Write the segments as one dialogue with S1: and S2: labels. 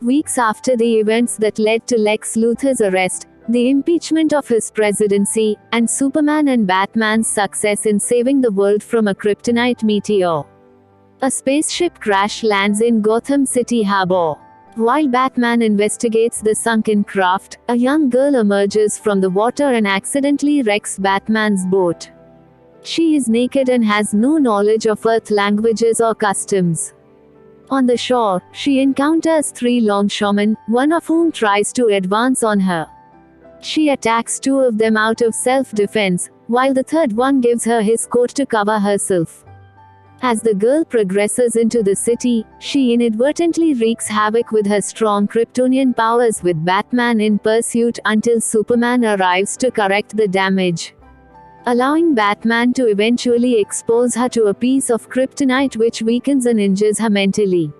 S1: Weeks after the events that led to Lex Luthor's arrest, the impeachment of his presidency, and Superman and Batman's success in saving the world from a kryptonite meteor, a spaceship crash lands in Gotham City Harbor. While Batman investigates the sunken craft, a young girl emerges from the water and accidentally wrecks Batman's boat. She is naked and has no knowledge of Earth languages or customs. On the shore, she encounters 3 longshoremen, one of whom tries to advance on her. She attacks 2 of them out of self-defense, while the third one gives her his coat to cover herself. As the girl progresses into the city, she inadvertently wreaks havoc with her strong Kryptonian powers, with Batman in pursuit until Superman arrives to correct the damage, allowing Batman to eventually expose her to a piece of kryptonite which weakens and injures her mentally.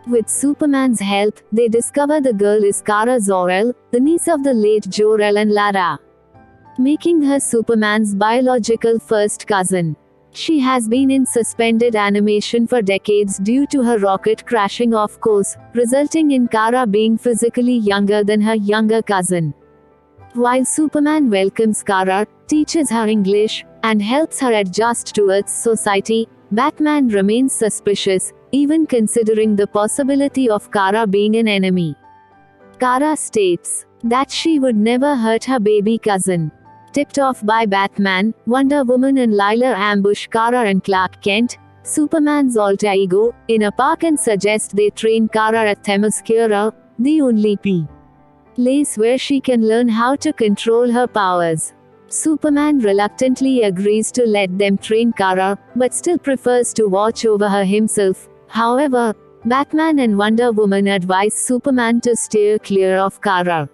S1: With Superman's help, they discover the girl is Kara Zor-El, the niece of the late Jor-El and Lara, making her Superman's biological first cousin. She has been in suspended animation for decades due to her rocket crashing off course, resulting in Kara being physically younger than her younger cousin. While Superman welcomes Kara, teaches her English, and helps her adjust to Earth's society, Batman remains suspicious, even considering the possibility of Kara being an enemy. Kara states that she would never hurt her baby cousin. Tipped off by Batman, Wonder Woman and Lila ambush Kara and Clark Kent, Superman's alter ego, in a park and suggest they train Kara at Themyscira, the only place where she can learn how to control her powers. Superman reluctantly agrees to let them train Kara, but still prefers to watch over her himself. However, Batman and Wonder Woman advise Superman to steer clear of Kara,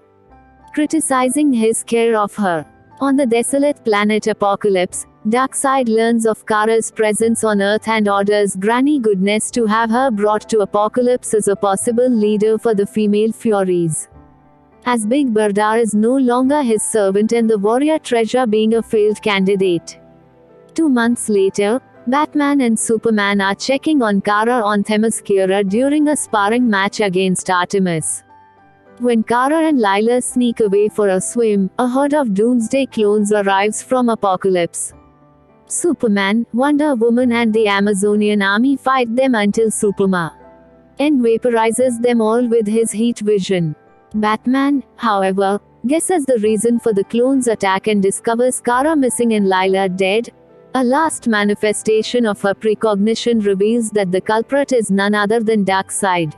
S1: criticizing his care of her. On the desolate planet Apokolips, Darkseid learns of Kara's presence on Earth and orders Granny Goodness to have her brought to Apokolips as a possible leader for the female Furies, as Big Berda is no longer his servant and the warrior treasure being a failed candidate. 2 months later, Batman and Superman are checking on Kara on Themyscira during a sparring match against Artemis. When Kara and Lila sneak away for a swim, a horde of Doomsday clones arrives from Apokolips. Superman, Wonder Woman and the Amazonian army fight them until Superman vaporizes them all with his heat vision. Batman, however, guesses the reason for the clones' attack and discovers Kara missing and Lila dead. A last manifestation of her precognition reveals that the culprit is none other than Darkseid,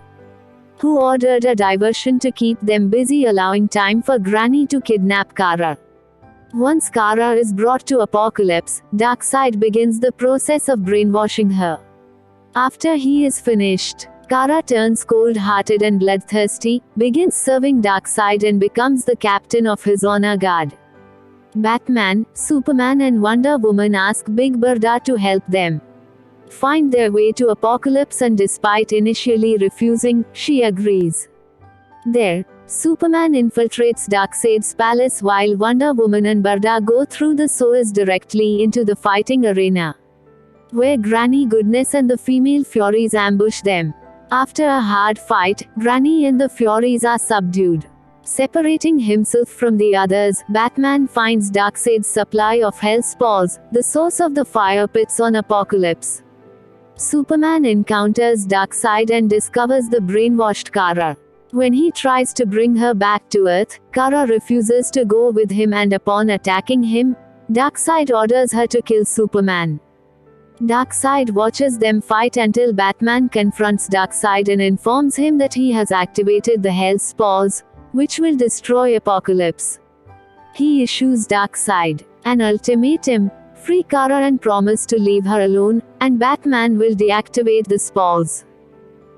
S1: who ordered a diversion to keep them busy, allowing time for Granny to kidnap Kara. Once Kara is brought to Apokolips, Darkseid begins the process of brainwashing her. After he is finished, Kara turns cold-hearted and bloodthirsty, begins serving Darkseid and becomes the captain of his honor guard. Batman, Superman and Wonder Woman ask Big Berda to help them find their way to Apokolips, and despite initially refusing, she agrees. There, Superman infiltrates Darkseid's palace while Wonder Woman and Berda go through the sewers directly into the fighting arena, where Granny Goodness and the female Furies ambush them. After a hard fight, Granny and the Furies are subdued. Separating himself from the others, Batman finds Darkseid's supply of hell spores, the source of the fire pits on Apokolips. Superman encounters Darkseid and discovers the brainwashed Kara. When he tries to bring her back to Earth, Kara refuses to go with him, and upon attacking him, Darkseid orders her to kill Superman. Darkseid watches them fight until Batman confronts Darkseid and informs him that he has activated the hell spores, which will destroy Apokolips. He issues Darkseid an ultimatum: free Kara and promise to leave her alone, and Batman will deactivate the spores.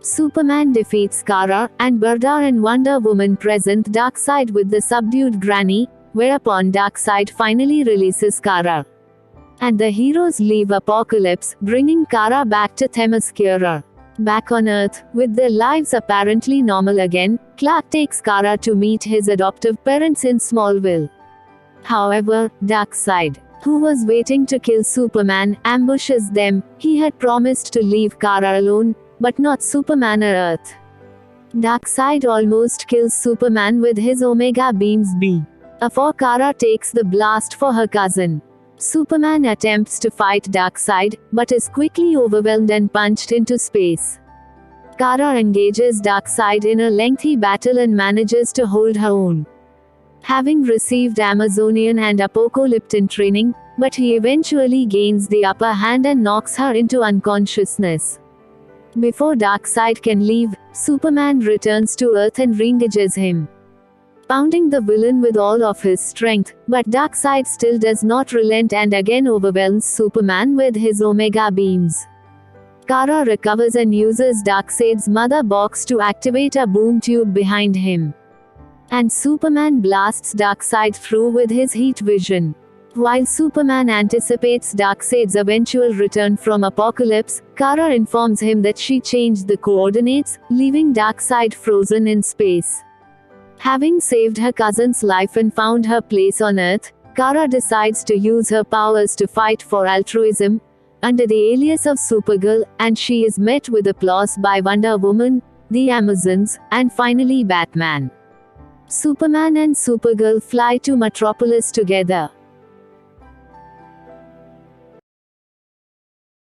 S1: Superman defeats Kara, and Berda and Wonder Woman present Darkseid with the subdued Granny, whereupon Darkseid finally releases Kara, and the heroes leave Apokolips, bringing Kara back to Themyscira. Back on Earth, with their lives apparently normal again, Clark takes Kara to meet his adoptive parents in Smallville. However, Darkseid, who was waiting to kill Superman, ambushes them. He had promised to leave Kara alone, but not Superman or Earth. Darkseid almost kills Superman with his Omega beams before Kara takes the blast for her cousin. Superman attempts to fight Darkseid, but is quickly overwhelmed and punched into space. Kara engages Darkseid in a lengthy battle and manages to hold her own. Having received Amazonian and Apocalyptian training, but he eventually gains the upper hand and knocks her into unconsciousness. Before Darkseid can leave, Superman returns to Earth and reengages him, pounding the villain with all of his strength, but Darkseid still does not relent and again overwhelms Superman with his Omega beams. Kara recovers and uses Darkseid's mother box to activate a boom tube behind him. And Superman blasts Darkseid through with his heat vision. While Superman anticipates Darkseid's eventual return from Apocalypse, Kara informs him that she changed the coordinates, leaving Darkseid frozen in space. Having saved her cousin's life and found her place on Earth, Kara decides to use her powers to fight for altruism, under the alias of Supergirl, and she is met with applause by Wonder Woman, the Amazons, and finally Batman. Superman and Supergirl fly to Metropolis together.